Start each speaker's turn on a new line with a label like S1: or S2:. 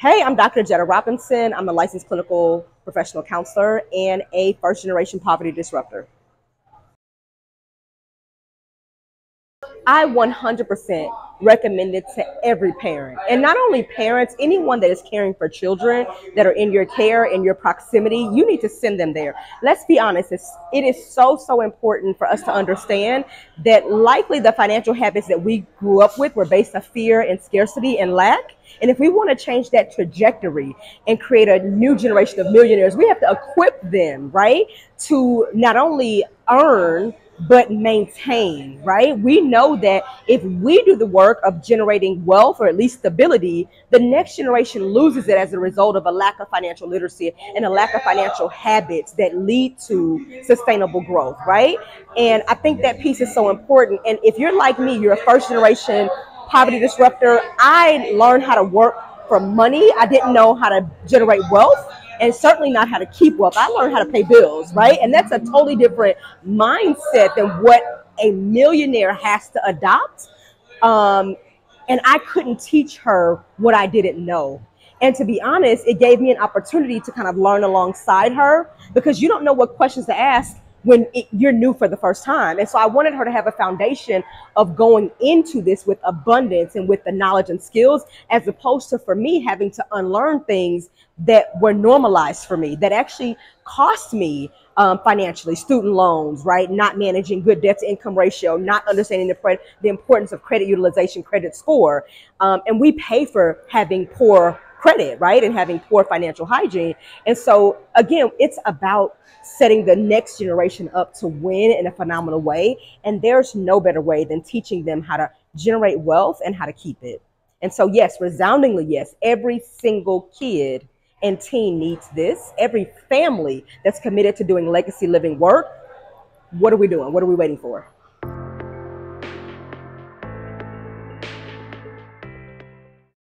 S1: Hey, I'm Dr. Jetta Robinson. I'm a licensed clinical professional counselor and a first generation poverty disruptor. I 100% recommend it to every parent. And not only parents, anyone that is caring for children that are in your care, in your proximity, you need to send them there. Let's be honest, it is so important for us to understand that likely the financial habits that we grew up with were based on fear and scarcity and lack. And if we want to change that trajectory and create a new generation of millionaires, we have to equip them, right, to not only earn, but maintain, right? We know that if we do the work of generating wealth or at least stability, the next generation loses it as a result of a lack of financial literacy and a lack of financial habits that lead to sustainable growth, right? And I think that piece is so important. And if you're like me, you're a first generation poverty disruptor. I learned how to work for money. I didn't know how to generate wealth and certainly not how to keep wealth. I learned how to pay bills, right? And that's a totally different mindset than what a millionaire has to adopt. And I couldn't teach her what I didn't know. And to be honest, it gave me an opportunity to kind of learn alongside her because you don't know what questions to ask when you're new for the first time. And so I wanted her to have a foundation of going into this with abundance and with the knowledge and skills, as opposed to for me having to unlearn things that were normalized for me, that actually cost me financially, student loans, right? Not managing good debt to income ratio, not understanding the importance of credit utilization, credit score. And we pay for having poor credit, right? And having poor financial hygiene. And so again, it's about setting the next generation up to win in a phenomenal way. And there's no better way than teaching them how to generate wealth and how to keep it. And so yes, resoundingly yes, every single kid and teen needs this. Every family that's committed to doing legacy living work, what are we doing? What are we waiting for?